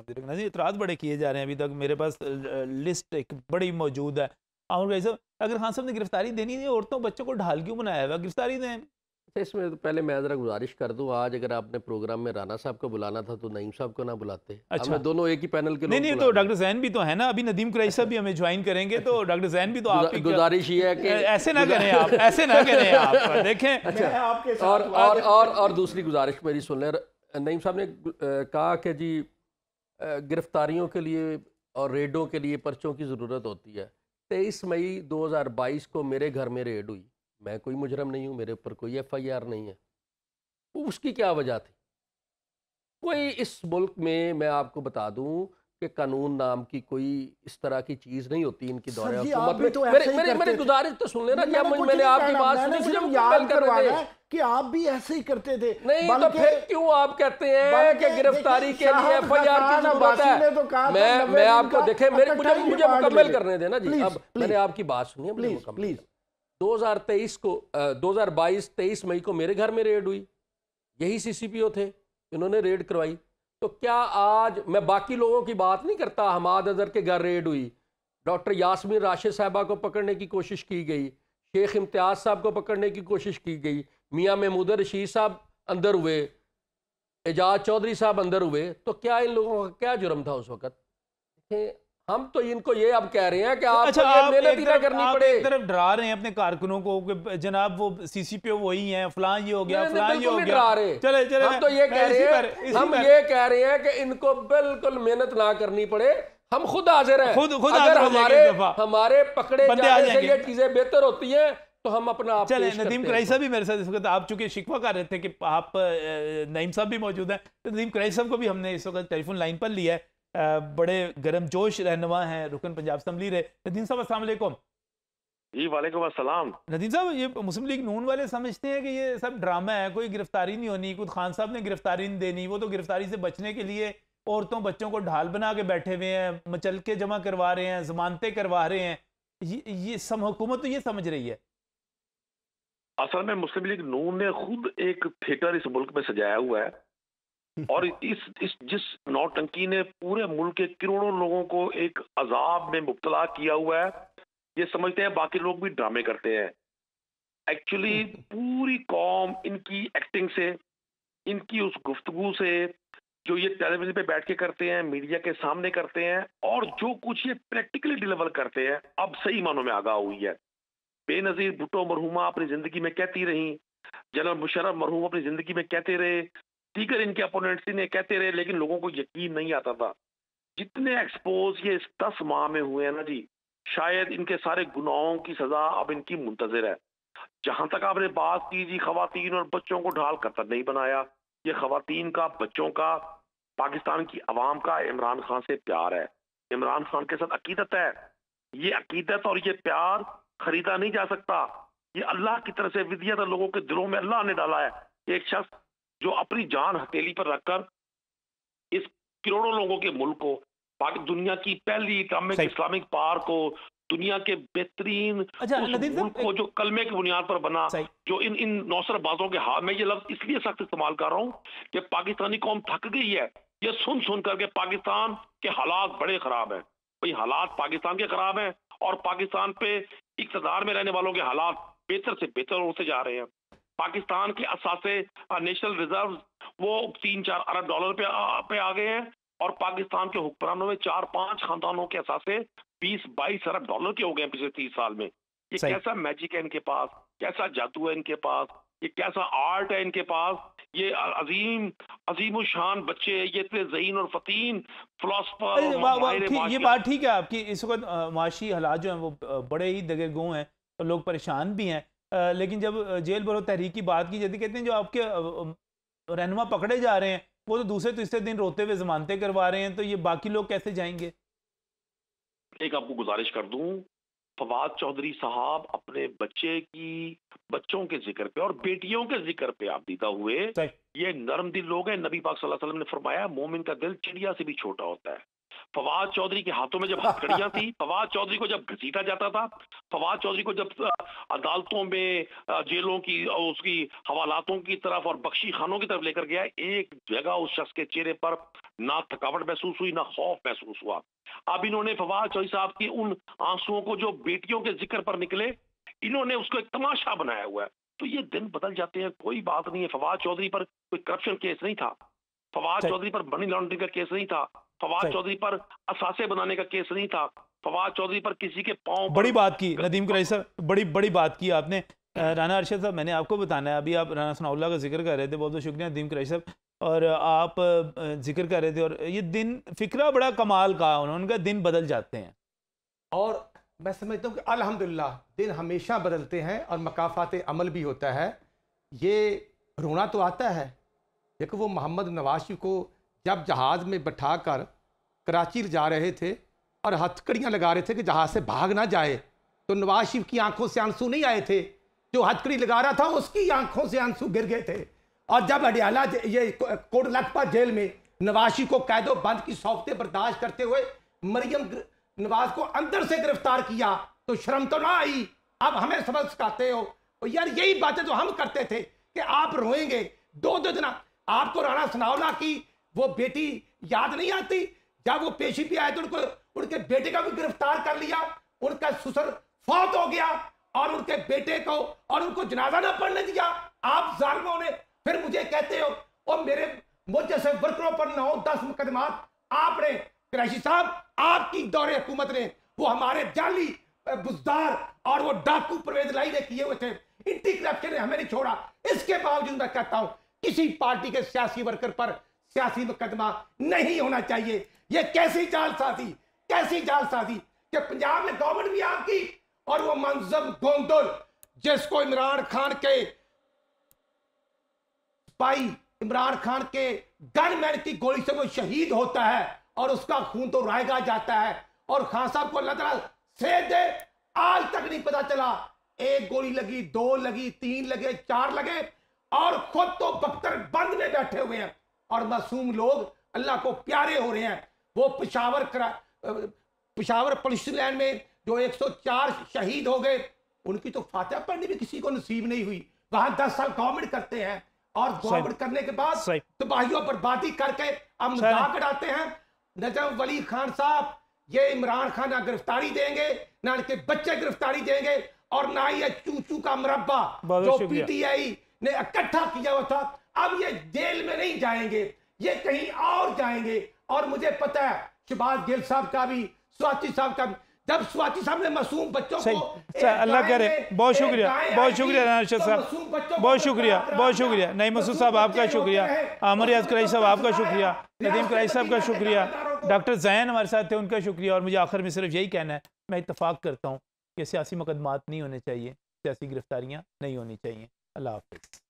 नहीं, इतराज़ बड़े किए जा रहे हैं अभी तक। मेरे पास लिस्ट एक बड़ी मौजूद है। और कैसे अगर खान साहब ने गिरफ्तारी देनी है, औरतों बच्चों को ढाल क्यों बनाया हुआ? गिरफ्तारी दें। अच्छा, इसमें तो पहले मैं ज़रा गुजारिश कर दूं, आज अगर आपने प्रोग्राम में राना साहब को बुलाना था तो नईम साहब को ना बुलाते। अच्छा, हमने दोनों एक ही पैनल के नहीं लोग नहीं, बुला तो दिए। डॉक्टर जैन भी तो है ना, अभी नदीम कुरैशी साहब अच्छा, भी हमें ज्वाइन करेंगे, तो डॉक्टर जैन भी तो आप ही गुजारिश ये है कि ऐसे ना करें आप, ऐसे ना करें आप। देखें, अच्छा, मैं आपके और साथ और और और दूसरी गुजारिश मेरी सुन लें। नईम साहब ने कहा कि जी गिरफ्तारियों के लिए और रेडों के लिए पर्चों की ज़रूरत होती है। 23 मई 2022 को मेरे घर में रेड हुई। मैं कोई मुजरम नहीं हूँ, मेरे ऊपर कोई FIR नहीं है। उसकी क्या वजह थी? कोई इस मुल्क में मैं आपको बता दूं कि कानून नाम की कोई इस तरह की चीज नहीं होती इनकी दौरे सर जी, आप हुकूमत भी में। तो मेरे ऐसे ही मेरे करते मेरे थे। गुजारिश तो सुन लेना जी। मैंने कुछ मैंने नहीं आपकी कहना, बात मैंने सुनी, मुझे सिर्फ मुकम्मल याद करने करवाना दें। है कि आप भी ऐसे ही करते थे। नहीं तो बल्कि फिर क्यों आप कहते हैं बल्कि कि गिरफ्तारी देखिए, के लिए शाहब FIR की खान जरूरत अब्बासी है? ने तो कहा था मैं 90 मैं दिन आपको का देखें, मेरे मुझे इकट्ठा ही मुझे रिमांड ले मुकम्मल ले। करने देना जी। प्लीज अब मैंने प्लीज आपकी बात सुनी है, मुझे प्लीज मुकम्मल प्लीज। करना। 2023 को 2022 23 मई को मेरे घर में रेड हुई। यही CCPO थे, इन्होंने रेड करवाई। तो क्या आज मैं बाकी लोगों की बात नहीं करता, हमाद अजहर के घर रेड हुई, डॉक्टर यास्मीन राशिद साहबा को पकड़ने की कोशिश की गई, शेख इम्तियाज साहब को पकड़ने की कोशिश की गई, मियां महमूद रशीद साहब अंदर हुए, एजाज चौधरी साहब अंदर हुए, तो क्या इन लोगों का क्या जुर्म था उस वक्त? देखें, हम तो इनको ये अब कह रहे हैं कि अच्छा, आपको ये मेहनत ही ना करनी आप पड़े। एक तरफ डरा रहे हैं अपने कारकुनों को कि जनाब वो CCPO वही हैं, फलां ये हो गया, नहीं नहीं, फलां ये बिल्कुल हो नहीं गया। डरा रहे। चले चले, हम तो ये मैं कह इसी रहे पर हैं, इसी हम पर ये कह रहे हैं कि इनको बिल्कुल मेहनत ना करनी पड़े। हम खुद हाजिर हैं। खुद खुद अगर हाजिर हो जाएंगे हमारे इस दफा, हमारे पकड़े बंदे आ जाने से जाएंगे। ये चीजें बेहतर होती हैं तो हम अपना आप चले, पेश नदीम करते हैं कुरैशी इनको। साहब भी मेरे साथ इस वक्त, आप चूंकि शिकवा कर रहे थे कि आप नईम साहब भी मौजूद हैं, तो नदीम कुरैशी साहब को भी हमने इस वक्त टेलीफोन लाइन पर लिया है। बड़े गर्मजोश रहनुमा हैं, रुकन पंजाब असम्बली रहे। नदीम साहब अस्सलाम वालेकुम। जी वालेकुम अस्सलाम। नदीम साहब, ये मुस्लिम लीग नून वाले समझते हैं कि ये सब ड्रामा है, कोई गिरफ्तारी नहीं होनी, खुद खान साहब ने गिरफ्तारी नहीं देनी, वो तो गिरफ्तारी से बचने के लिए औरतों बच्चों को ढाल बना के बैठे हुए हैं, मचलके जमा करवा रहे हैं, जमानतें करवा रहे हैं। ये सब हुकूमत तो ये समझ रही है। असल में मुस्लिम लीग नून ने खुद एक थिएटर इस मुल्क में सजाया हुआ है और इस जिस नौटंकी ने पूरे मुल्क के करोड़ों लोगों को एक अजाब में मुब्तला किया हुआ है। ये समझते हैं बाकी लोग भी ड्रामे करते हैं। एक्चुअली पूरी कौम इनकी एक्टिंग से, इनकी उस गुफ्तगू से, जो ये टेलीविजन पे बैठ के करते हैं, मीडिया के सामने करते हैं, और जो कुछ ये प्रैक्टिकली डिलीवर करते हैं, अब सही मानों में आगाह हुई है। बेनजीर भुट्टो मरहुमा अपनी जिंदगी में कहती रही, जनरल मुशर्रफ मरहूम अपनी जिंदगी में कहते रहे, दीगर इनके अपोनेंट्स ने कहते रहे, लेकिन लोगों को यकीन नहीं आता था। जितने एक्सपोज ये इस 10 माह में हुए हैं ना जी, शायद इनके सारे गुनाहों की सजा अब इनकी मुंतजर है। जहां तक आपने बात की जी खवातीन और बच्चों को ढाल कतर नहीं बनाया, ये खवातीन का, बच्चों का, पाकिस्तान की आवाम का इमरान खान से प्यार है, इमरान खान के साथ अकीदत है। ये अकीदत और ये प्यार खरीदा नहीं जा सकता। ये अल्लाह की तरफ से विदियत लोगों के दिलों में अल्लाह ने डाला है। एक शख्स जो अपनी जान हथेली पर रखकर इस करोड़ों लोगों के मुल्क को, दुनिया की पहली इस्लामिक पार्क को, दुनिया के बेहतरीन अच्छा उस नदीम मुल्क साहब, को जो कलमे की बुनियाद पर बना, सही, जो इन इन नौसरबाजों के हाथ में, ये लफ्ज इसलिए सख्त इस्तेमाल कर रहा हूं कि पाकिस्तानी कौम थक गई है ये सुन सुन करके पाकिस्तान के हालात बड़े खराब हैं। भाई हालात पाकिस्तान के खराब हैं और पाकिस्तान पे इक़्तिदार में रहने वालों के हालात बेहतर से बेहतर होते जा रहे हैं। पाकिस्तान के असासे नेशनल रिजर्व वो 3-4 अरब डॉलर पे आ गए हैं और पाकिस्तान के हुक्मरानों में 4-5 खानदानों के असासे 20-22 अरब डॉलर के हो गए हैं पिछले 30 साल में। ये सही। कैसा मैजिक है इनके पास, कैसा जादू है इनके पास, ये कैसा आर्ट है इनके पास, ये अजीम अजीम शान बच्चे, ये इतने ज़हीन और फतीन फिलोसफर और माहिर ठीक, ये माशिया। बात ठीक है आपकी। इस वक्त माशी हालात जो हैं वो बड़े ही दगेगों हैं और लोग परेशान भी हैं। लेकिन जब जेल भरो तहरीक की बात की जाती, कहते हैं जो आपके रहनुमा पकड़े जा रहे हैं वो तो दूसरे तीसरे दिन रोते हुए जमानतें करवा रहे हैं, तो ये बाकी लोग कैसे जाएंगे? एक आपको गुजारिश कर दूं, फवाद चौधरी साहब अपने बच्चों के जिक्र पे और बेटियों के जिक्र पे आबदीदा हुए। सही। ये नरम दिल लोग हैं। नबी पाक सल्लल्लाहु अलैहि वसल्लम ने फरमाया, मोमिन का दिल चिड़िया से भी छोटा होता है। फवाद चौधरी के हाथों में जब हथकड़ियां थी, फवाद चौधरी को जब घसीटा जाता था, फवाद चौधरी को जब अदालतों में, जेलों की, उसकी हवालातों की तरफ और बख्शी खानों की तरफ लेकर गया, एक जगह उस शख्स के चेहरे पर ना थकावट महसूस हुई, ना खौफ महसूस हुआ। अब इन्होंने फवाद चौधरी साहब की उन आंसुओं को जो बेटियों के जिक्र पर निकले, इन्होंने उसको एक तमाशा बनाया हुआ है। तो ये दिन बदल जाते हैं, कोई बात नहीं है। फवाद चौधरी पर कोई करप्शन केस नहीं था, फवाद चौधरी पर मनी लॉन्ड्रिंग का केस नहीं था, फवाद चौधरी पर असासे बनाने का केस नहीं था, फवाद चौधरी पर किसी के पांव बड़ी बात की नदीम कुरैशी साहब, बड़ी बात की आपने। राना अरशद साहब, मैंने आपको बताना है, अभी आप राना सनाउल्लाह का जिक्र कर रहे थे, बहुत बहुत शुक्रिया नदीम कुरैशी साहब, और आप जिक्र कर रहे थे, और ये दिन फिक्रा बड़ा कमाल का, उनका दिन बदल जाते हैं। और मैं समझता हूँ कि अल्हम्दुलिल्लाह दिन हमेशा बदलते हैं और मकाफात अमल भी होता है। ये रोना तो आता है, देखो वो मोहम्मद नवाज शरीफ को जब जहाज़ में बैठा कर कराची जा रहे थे और हथकड़ियाँ लगा रहे थे कि जहाज़ से भाग ना जाए, तो नवाज शरीफ की आंखों से आंसू नहीं आए थे, जो हथकड़ी लगा रहा था उसकी आंखों से आंसू गिर गए थे। और जब अडियाला ये कोट लखपत जेल में नवाज शरीफ को कैदो बंद की सौंपते बर्दाश्त करते हुए मरियम नवाज को अंदर से गिरफ्तार किया, तो शर्म तो ना आई? अब हमें सबक सिखाते हो। और यार यही बातें जो हम करते थे कि आप रोएंगे, दो दिन आपको राना सनाउल्लाह की वो बेटी याद नहीं आती? जब वो पेशी पे आए तो उनके बेटे का भी गिरफ्तार कर लिया, उनका ससुर फौत हो गया और उनके बेटे को और उनको जनाजा ना पढ़ने दिया। आप जालिमों ने फिर मुझे कहते हो और मुझ जैसे वर्करों पर 9-10 मुकदमात आपने, कुरैशी साहब आपकी दौरे हुकूमत ने वो हमारे जाली बुजदार और वो डाकू परवेज लाई ने किए हुए थे, एंटी करप्शन ने हमें नहीं छोड़ा। इसके बावजूद मैं कहता हूं किसी पार्टी के सियासी वर्कर पर सियासी मुकदमा नहीं होना चाहिए। ये कैसी जालसाजी कि पंजाब में गवर्नमेंट भी आपकी और वो मंजम गोंदल जिसको इमरान खान के स्पाई, इमरान खान के गनमैन की गोली से वो शहीद होता है और उसका खून तो रायगा जाता है, और खान साहब को अल्लाह ताला सेहत दे, आज तक नहीं पता चला एक गोली लगी, 2 लगी, 3 लगे, 4 लगे, और खुद तो बख्तर बंद में बैठे हुए हैं और मासूम लोग अल्लाह को प्यारे हो रहे हैं। वो पिशावर पुलिस लाइन में जो 104 शहीद हो गए, उनकी तो फातिहा पढ़नी भी किसी को नसीब नहीं हुई। वहां 10 साल गवर्नमेंट करते हैं और गवर्नमेंट करने के बाद तबाहियों बर्बादी करके अब मजाक उड़ाते हैं। नजम वली खान साहब, ये इमरान खान ना गिरफ्तारी देंगे, ना इनके बच्चे गिरफ्तारी देंगे, और ना ये चूचू का मुरब्बा जो पीटीआई ने इकट्ठा किया हुआ था, अब ये जेल में नहीं जाएंगे, ये कहीं और जाएंगे। और मुझे पता है शहबाज गिल साहब का भी, स्वाति साहब का, जब स्वाति साहब ने मासूम बच्चों को, अल्लाह करे, बहुत शुक्रिया राना अरशद साहब, बहुत शुक्रिया नईम मसूद साहब आपका शुक्रिया, आमर याद कुरैशी साहब आपका शुक्रिया, नदीम कुरैशी साहब का शुक्रिया, डॉक्टर ज़ैन हमारे साथ थे उनका शुक्रिया। और मुझे आखिर में सिर्फ यही कहना है, मैं इत्तफाक करता हूँ कि सियासी मुकदमात नहीं होने चाहिए, सियासी गिरफ्तारियाँ नहीं होनी चाहिए। अल्लाह हाफ़िज़।